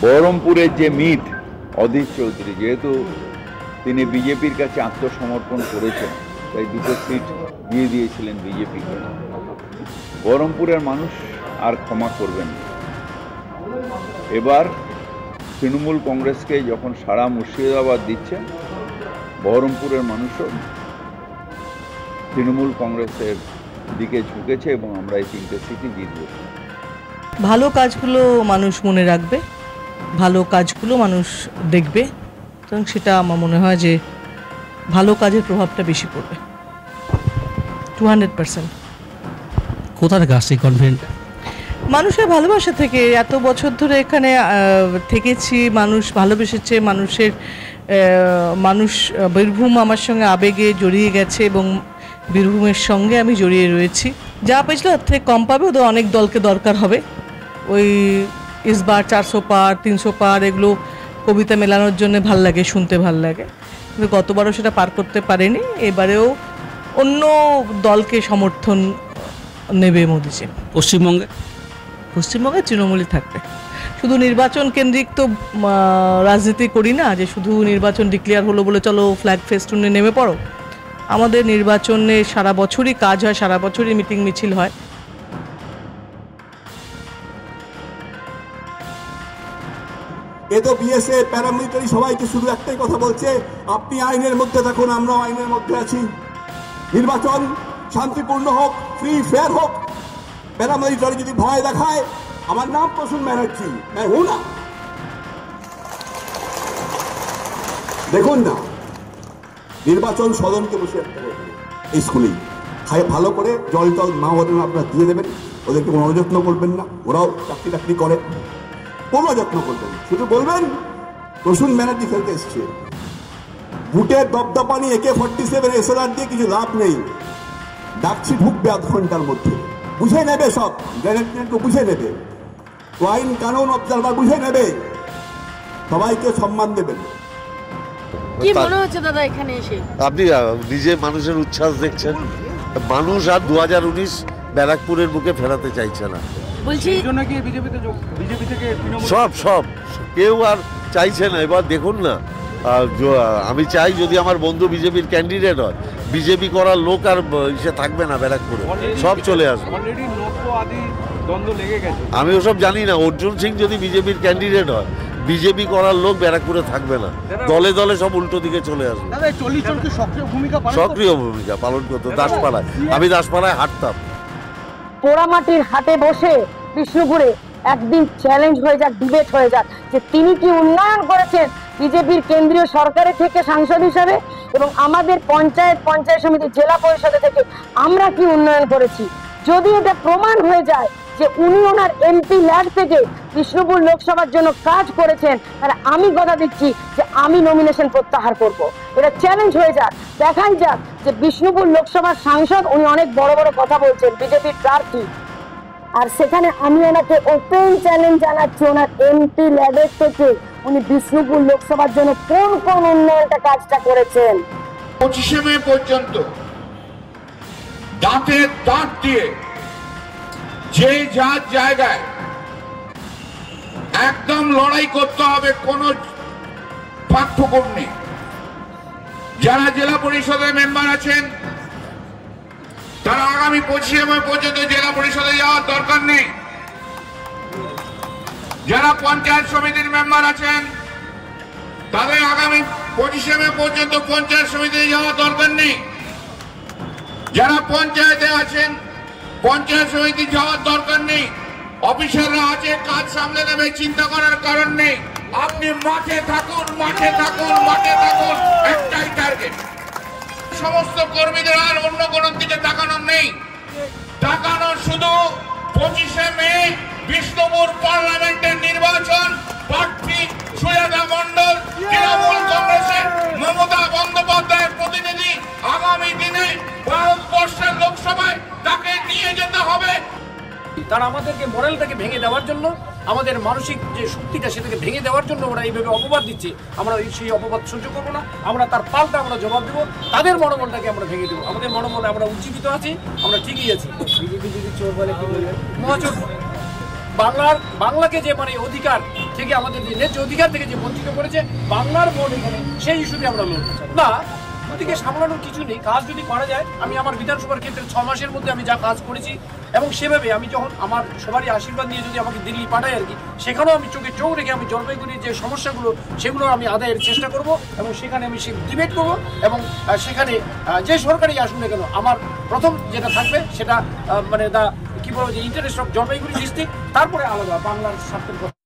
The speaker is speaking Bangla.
বহরমপুরের যে মিট অধীর চৌধুরী, যেহেতু তিনি বিজেপির কাছে আত্মসমর্পণ করেছেন, তাই দুটো সিট দিয়ে দিয়েছিলেন বিজেপিকে। বহরমপুরের মানুষ আর ক্ষমা করবেন না। এবার তৃণমূল কংগ্রেসকে যখন সারা মুর্শিদাবাদ দিচ্ছে, বহরমপুরের মানুষও তৃণমূল কংগ্রেসের দিকে ঝুঁকেছে এবং আমরা এই 3টে সিটই জিতব। ভালো কাজগুলো মানুষ মনে রাখবে, ভালো কাজগুলো মানুষ দেখবে, এবং সেটা আমার মনে হয় যে ভালো কাজের প্রভাবটা বেশি পড়বে 200%। কোথা থেকে আসছে কনফিডেন্ট? মানুষের ভালোবাসা থেকে। এত বছর ধরে এখানে থেকেছি, মানুষ ভালোবেসেছে, মানুষ বীরভূম আমার সঙ্গে আবেগে জড়িয়ে গেছে এবং বীরভূমের সঙ্গে আমি জড়িয়ে রয়েছি। যা পেয়েছিল তার থেকে কম পাবে, ওদের অনেক দলকে দরকার হবে। ওই ইসবার 400 পার 300 পার এগুলো কবিতা মেলানোর জন্য ভাল লাগে, শুনতে ভাল লাগে, কিন্তু গতবারও সেটা পার করতে পারেনি। এবারেও অন্য দলকে সমর্থন নেবে মোদিজি। পশ্চিমবঙ্গে তৃণমূলই থাকবে। শুধু নির্বাচন কেন্দ্রিক তো রাজনীতি করি না যে শুধু নির্বাচন ডিক্লেয়ার হলো বলে চলো ফ্ল্যাগ ফেস্টুনে নেমে পড়ো। আমাদের নির্বাচনে সারা বছরই কাজ হয়, সারা বছরই মিটিং মিছিল হয়। এ তো বিএসএফ প্যারামিলিটারি সবাইকে শুধু একটাই কথা বলছে, আপনি আইনের মধ্যে থাকুন, আমরাও আইনের মধ্যে আছি। নির্বাচন শান্তিপূর্ণ হোক, ফ্রি ফেয়ার হোক। প্যারামিলিটারি যদি ভয় দেখায়, আমার নাম প্রসূন ব্যানার্জি, না দেখুন না, নির্বাচন সদনকে বসে এই স্কুলেই ভালো করে জল টল মা ওদের আপনারা দিয়ে দেবেন, ওদেরকে কোনো অযত্ন করবেন না। ওরাও চাকরি টাকরি করে, কোনো যত্ন করবেন, শুধু বলবেন প্রসূন ব্যানার্জি খেলতে এসছে। বুটের দপদপানি AK-47 SLR দিয়ে কিছু লাভ নেই। ডাকছি ঢুকবে আধ ঘন্টার মধ্যে, বুঝে নেবে, সব গ্রেনেড বুঝে নেবে, আইন কানুন অবজারভার বুঝে নেবে, সবাইকে সম্মান দেবেন। কি মনে হচ্ছে দাদা এখানে এসে? আপনি নিজে মানুষের উচ্ছ্বাস দেখছেন। মানুষ আর 2019 ব্যারাকপুরের বুকে ফেরাতে চাইছে না। বলছি সব কেউ আর চাইছে না। এবার দেখুন না, আমি চাই যদি আমার বন্ধু বিজেপির ক্যান্ডিডেট হয়, বিজেপি করার লোক আর সে থাকবে না ব্যারাকপুরে, সব চলে আসবে। আমি ওসব জানি না। অর্জুন সিং যদি বিজেপির ক্যান্ডিডেট হয়, বিজেপি করার লোক ব্যারাকপুরে থাকবে না, দলে দলে সব উল্টো দিকে চলে আসবে। সক্রিয় ভূমিকা পালন করতো দাসপাড়ায়। আমি দাসপাড়ায় হাঁটতাম। পোড়ামাটির হাটে বসে বিষ্ণুপুরে একদিন চ্যালেঞ্জ হয়ে যাক, ডিবেট হয়ে যাক যে তিনি কি উন্নয়ন করেছেন বিজেপির কেন্দ্রীয় সরকারের থেকে সাংসদ হিসাবে, এবং আমাদের পঞ্চায়েত সমিতি জেলা পরিষদে থেকে আমরা কি উন্নয়ন করেছি। যদি এটা প্রমাণ হয়ে যায় যে উনি ওনার MP ল্যাড থেকে বিষ্ণুপুর লোকসভার জন্য কাজ করেছেন, তাহলে আমি কথা দিচ্ছি যে আমি নমিনেশন প্রত্যাহার করব। এটা চ্যালেঞ্জ হয়ে যাক, দেখাই যাক যে বিষ্ণুপুর লোকসভার সাংসদ উনি অনেক বড় বড় কথা বলছেন, বিজেপির প্রার্থী, আর সেখানে আমি ওনাকে ওপেন চ্যালেঞ্জ জানাচ্ছি ওনার MP ল্যাডের থেকে উনি বিষ্ণুপুর লোকসভার জন্য কোন কোন উন্নয়নটা কাজটা করেছেন। 25 মে পর্যন্ত দাঁতে দাঁত দিয়ে যে যার জায়গায় একদম লড়াই করতে হবে, কোন পার্থক্য নেই। যারা জেলা পরিষদের মেম্বার আছেন তারা আগামী 25 মে পর্যন্ত জেলা পরিষদে যাওয়ার দরকার নেই। যারা পঞ্চায়েত সমিতির মেম্বার আছেন তাদের আগামী 25 মে পর্যন্ত পঞ্চায়েত সমিতিতে যাওয়ার দরকার নেই। যারা পঞ্চায়েতে আছেন পঞ্চায়েত সমিতি যাওয়ার দরকার নেই। অফিসাররা আছে, কাজ সামলে নেবে, চিন্তা করার কারণ নেই। আপনি মাঠে থাকুন, মাঠে থাকুন, মাঠে থাকুন, একটাই টার্গেট। সমস্ত কর্মীদের আর অন্য কোনো দিকে তাকানোর নেই, তাকানো শুধু 25 মে বিষ্ণুপুর পার্লামেন্টের নির্বাচন। প্রার্থী সুজাতা মণ্ডল, তৃণমূল কংগ্রেসের মমতা বন্দ্যোপাধ্যায়ের প্রতিনিধি। আগামী দিনে ভারতবর্ষের লোকসভায় তাকে নিয়ে যেতে হবে। তারা আমাদেরকে মরালটাকে ভেঙে দেওয়ার জন্য, আমাদের মানসিক যে শক্তিটা সেটাকে ভেঙে দেওয়ার জন্য ওরা এইভাবে অপবাদ দিচ্ছে। আমরা সেই অপবাদ সহ্য করবো না, আমরা তার পাল্টা আমরা জবাব দেবো। তাদের মনোবলটাকে আমরা ভেঙে দেবো। আমাদের মনোবলে আমরা উজ্জীবিত আছি, আমরা ঠিকই আছি। বিজেপি যদি চোর বলে কি বলবেন? মহাচোর। বাংলাকে যে মানে অধিকার থেকে আমাদের যে ন্যায্য অধিকার থেকে যে বঞ্চিত করেছে বাংলার ভোট এখানে সেই ইস্যুতে আমরা লড়তে চাই না। ওদিকে সামলানোর কিছু নেই, কাজ যদি করা যায়। আমি আমার বিধানসভার ক্ষেত্রে 6 মাসের মধ্যে আমি যা কাজ করেছি এবং সেভাবে আমি যখন আমার সবারই আশীর্বাদ নিয়ে যদি আমাকে দিল্লি পাঠায় আর কি, সেখানেও আমি চোখে চোখ রেখে আমি জলপাইগুড়ির যে সমস্যাগুলো সেগুলো আমি আদায়ের চেষ্টা করব এবং সেখানে আমি সে ডিবেট করব এবং সেখানে যে সরকারই আসুন না কেন আমার প্রথম যেটা থাকবে সেটা মানে কি বলবো যে ইন্টারেস্ট অফ জলপাইগুড়ি ডিস্ট্রিক্ট, তারপরে আলাদা বাংলার স্বার্থের কথা।